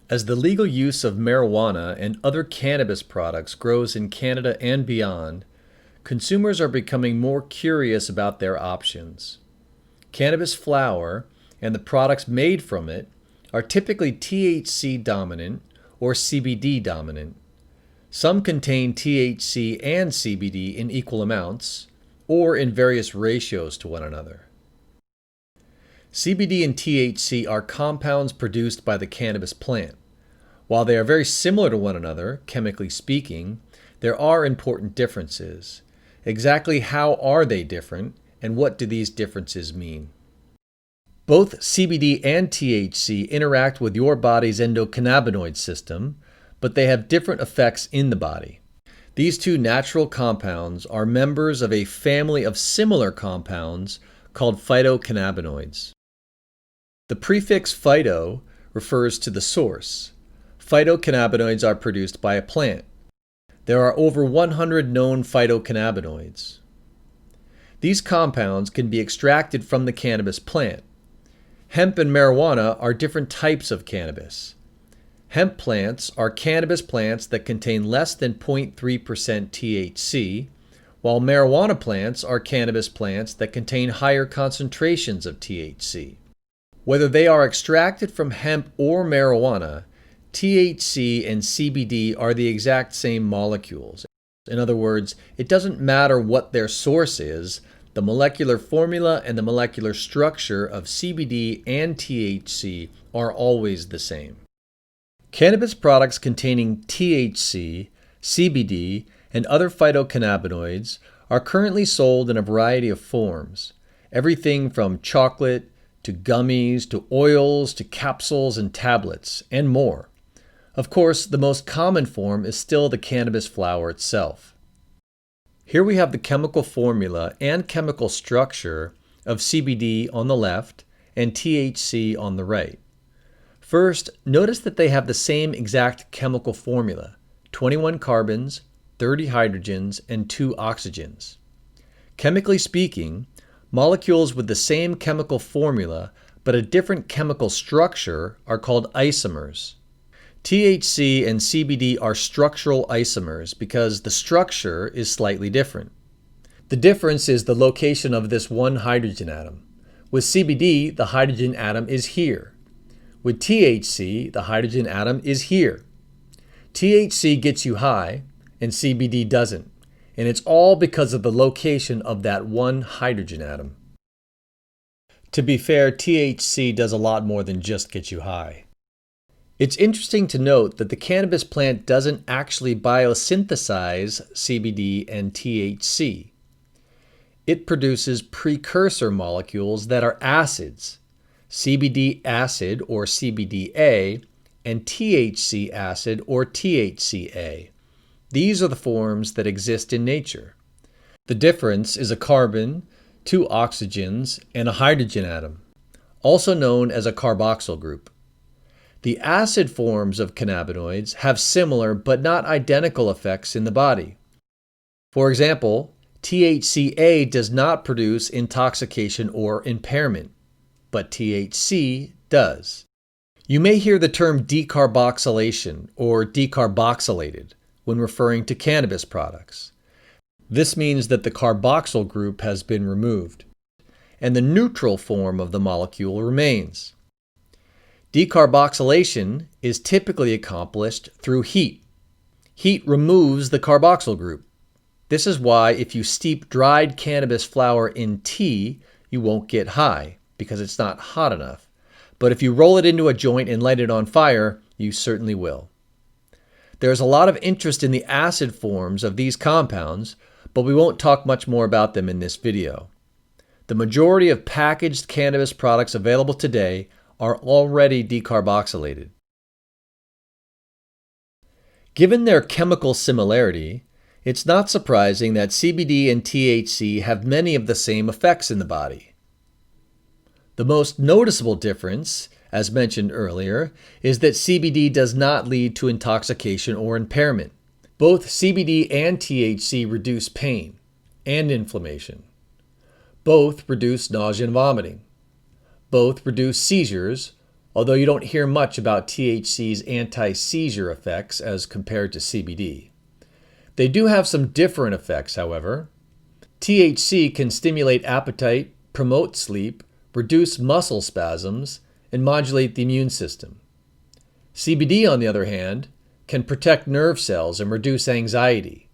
As the legal use of marijuana and other cannabis products grows in Canada and beyond, consumers are becoming more curious about their options. Cannabis flower and the products made from it are typically THC dominant or CBD dominant. Some contain THC and CBD in equal amounts or in various ratios to one another. CBD and THC are compounds produced by the cannabis plant. While they are very similar to one another, chemically speaking, there are important differences. Exactly how are they different, and what do these differences mean? Both CBD and THC interact with your body's endocannabinoid system, but they have different effects in the body. These two natural compounds are members of a family of similar compounds called phytocannabinoids. The prefix phyto refers to the source. Phytocannabinoids are produced by a plant. There are over 100 known phytocannabinoids. These compounds can be extracted from the cannabis plant. Hemp and marijuana are different types of cannabis. Hemp plants are cannabis plants that contain less than 0.3% THC, while marijuana plants are cannabis plants that contain higher concentrations of THC. Whether they are extracted from hemp or marijuana, THC and CBD are the exact same molecules. In other words, it doesn't matter what their source is, the molecular formula and the molecular structure of CBD and THC are always the same. Cannabis products containing THC, CBD, and other phytocannabinoids are currently sold in a variety of forms, everything from chocolate to gummies to oils to capsules and tablets, and more. Of course, the most common form is still the cannabis flower itself. Here we have the chemical formula and chemical structure of CBD on the left and THC on the right. First, notice that they have the same exact chemical formula, 21 carbons, 30 hydrogens, and 2 oxygens. Chemically speaking, molecules with the same chemical formula but a different chemical structure are called isomers. THC and CBD are structural isomers because the structure is slightly different. The difference is the location of this one hydrogen atom. With CBD, the hydrogen atom is here. With THC, the hydrogen atom is here. THC gets you high, and CBD doesn't. And it's all because of the location of that one hydrogen atom. To be fair, THC does a lot more than just get you high. It's interesting to note that the cannabis plant doesn't actually biosynthesize CBD and THC. It produces precursor molecules that are acids, CBD acid or CBDA, and THC acid or THCA. These are the forms that exist in nature. The difference is a carbon, 2 oxygens, and a hydrogen atom, also known as a carboxyl group. The acid forms of cannabinoids have similar but not identical effects in the body. For example, THCA does not produce intoxication or impairment, but THC does. You may hear the term decarboxylation or decarboxylated when referring to cannabis products. This means that the carboxyl group has been removed, and the neutral form of the molecule remains. Decarboxylation is typically accomplished through heat. Heat removes the carboxyl group. This is why if you steep dried cannabis flower in tea, you won't get high, because it's not hot enough. But if you roll it into a joint and light it on fire, you certainly will. There's a lot of interest in the acid forms of these compounds, but we won't talk much more about them in this video. The majority of packaged cannabis products available today are already decarboxylated. Given their chemical similarity, it's not surprising that CBD and THC have many of the same effects in the body. The most noticeable difference, as mentioned earlier, is that CBD does not lead to intoxication or impairment. Both CBD and THC reduce pain and inflammation. Both reduce nausea and vomiting. Both reduce seizures, although you don't hear much about THC's anti-seizure effects as compared to CBD. They do have some different effects, however. THC can stimulate appetite, promote sleep, reduce muscle spasms, and modulate the immune system. CBD, on the other hand, can protect nerve cells and reduce anxiety.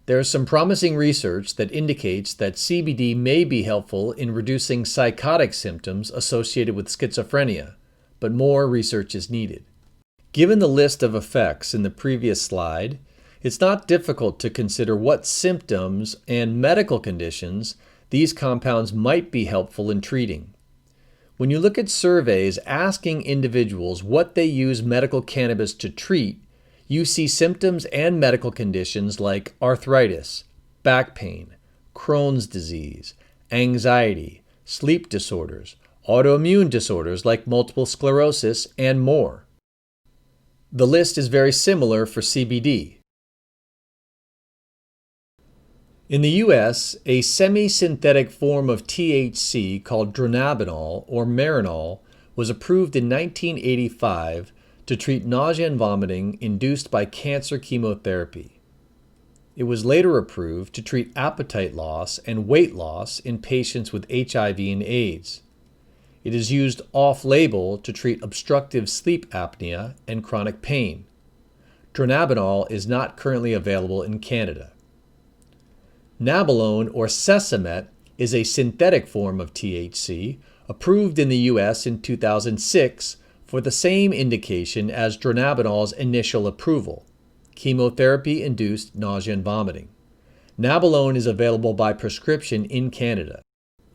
There is some promising research that indicates that CBD may be helpful in reducing psychotic symptoms associated with schizophrenia, but more research is needed. Given the list of effects in the previous slide, it's not difficult to consider what symptoms and medical conditions these compounds might be helpful in treating. When you look at surveys asking individuals what they use medical cannabis to treat, you see symptoms and medical conditions like arthritis, back pain, Crohn's disease, anxiety, sleep disorders, autoimmune disorders like multiple sclerosis, and more. The list is very similar for CBD. In the U.S., a semi-synthetic form of THC called dronabinol or Marinol was approved in 1985 to treat nausea and vomiting induced by cancer chemotherapy. It was later approved to treat appetite loss and weight loss in patients with HIV and AIDS. It is used off-label to treat obstructive sleep apnea and chronic pain. Dronabinol is not currently available in Canada. Nabilone or Sesamet is a synthetic form of THC approved in the U.S. in 2006 for the same indication as dronabinol's initial approval, chemotherapy-induced nausea and vomiting. Nabilone is available by prescription in Canada.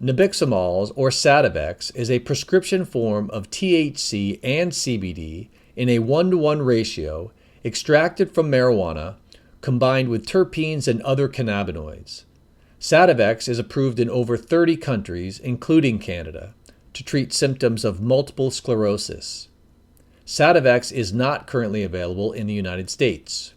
Nabiximols or Sativex is a prescription form of THC and CBD in a 1-to-1 ratio extracted from marijuana combined with terpenes and other cannabinoids. Sativex is approved in over 30 countries, including Canada, to treat symptoms of multiple sclerosis. Sativex is not currently available in the United States.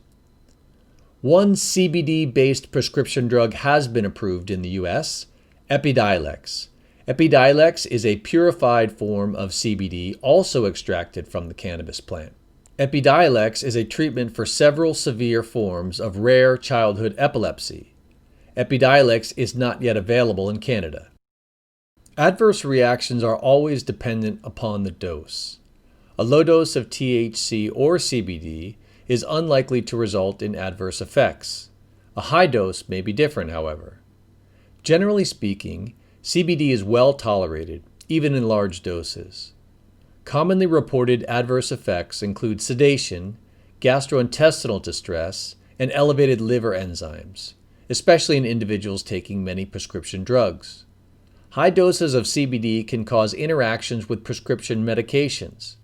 One CBD-based prescription drug has been approved in the U.S., Epidiolex. Epidiolex is a purified form of CBD also extracted from the cannabis plant. Epidiolex is a treatment for several severe forms of rare childhood epilepsy. Epidiolex is not yet available in Canada. Adverse reactions are always dependent upon the dose. A low dose of THC or CBD is unlikely to result in adverse effects. A high dose may be different, however. Generally speaking, CBD is well tolerated, even in large doses. Commonly reported adverse effects include sedation, gastrointestinal distress, and elevated liver enzymes, especially in individuals taking many prescription drugs. High doses of CBD can cause interactions with prescription medications.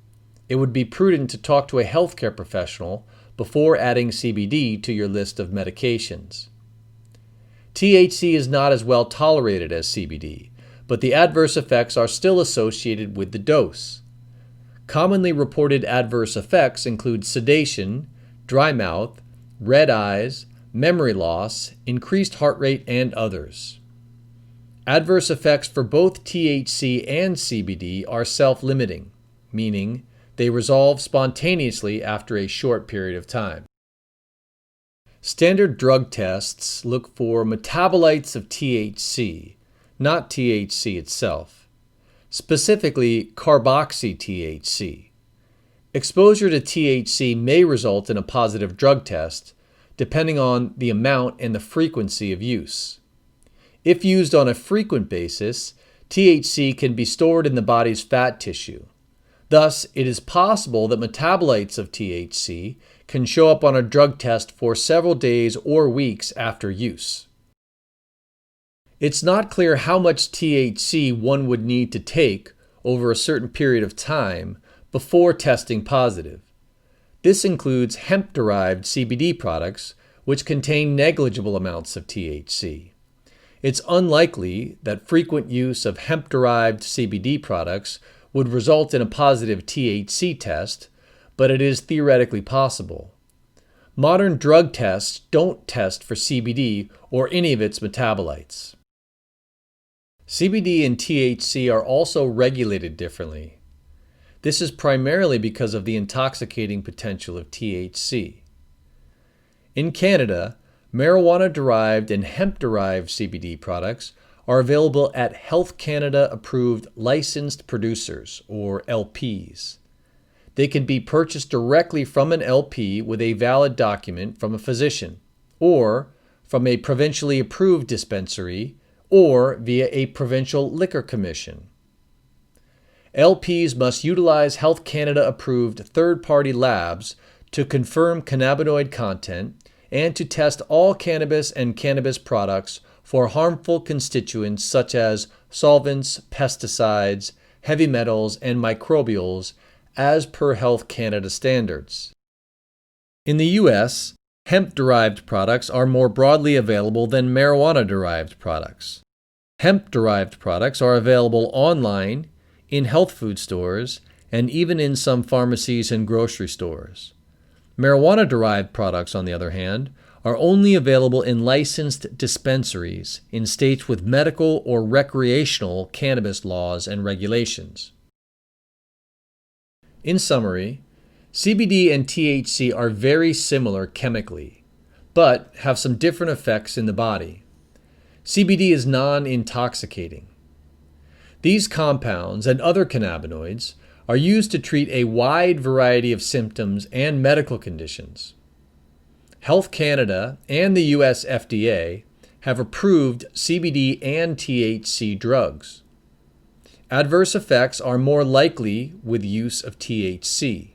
It would be prudent to talk to a healthcare professional before adding CBD to your list of medications. THC is not as well tolerated as CBD, but the adverse effects are still associated with the dose. Commonly reported adverse effects include sedation, dry mouth, red eyes, memory loss, increased heart rate, and others. Adverse effects for both THC and CBD are self-limiting, meaning they resolve spontaneously after a short period of time. Standard drug tests look for metabolites of THC, not THC itself, specifically carboxy-THC. Exposure to THC may result in a positive drug test, depending on the amount and the frequency of use. If used on a frequent basis, THC can be stored in the body's fat tissue. Thus, it is possible that metabolites of THC can show up on a drug test for several days or weeks after use. It's not clear how much THC one would need to take over a certain period of time before testing positive. This includes hemp-derived CBD products, which contain negligible amounts of THC. It's unlikely that frequent use of hemp-derived CBD products would result in a positive THC test, but it is theoretically possible. Modern drug tests don't test for CBD or any of its metabolites. CBD and THC are also regulated differently. This is primarily because of the intoxicating potential of THC. In Canada, marijuana-derived and hemp-derived CBD products are available at Health Canada-approved licensed producers, or LPs. They can be purchased directly from an LP with a valid document from a physician, or from a provincially approved dispensary, or via a provincial liquor commission. LPs must utilize Health Canada-approved third-party labs to confirm cannabinoid content and to test all cannabis and cannabis products for harmful constituents such as solvents, pesticides, heavy metals, and microbials as per Health Canada standards. In the U.S., hemp-derived products are more broadly available than marijuana-derived products. Hemp-derived products are available online, in health food stores, and even in some pharmacies and grocery stores. Marijuana-derived products, on the other hand, are only available in licensed dispensaries in states with medical or recreational cannabis laws and regulations. In summary, CBD and THC are very similar chemically, but have some different effects in the body. CBD is non-intoxicating. These compounds and other cannabinoids are used to treat a wide variety of symptoms and medical conditions. Health Canada and the U.S. FDA have approved CBD and THC drugs. Adverse effects are more likely with use of THC.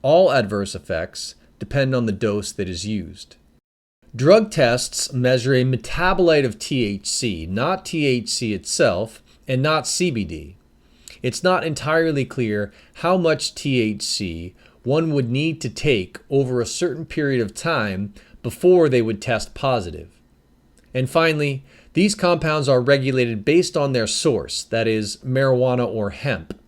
All adverse effects depend on the dose that is used. Drug tests measure a metabolite of THC, not THC itself, and not CBD. It's not entirely clear how much THC one would need to take over a certain period of time before they would test positive. And finally, these compounds are regulated based on their source, that is, marijuana or hemp.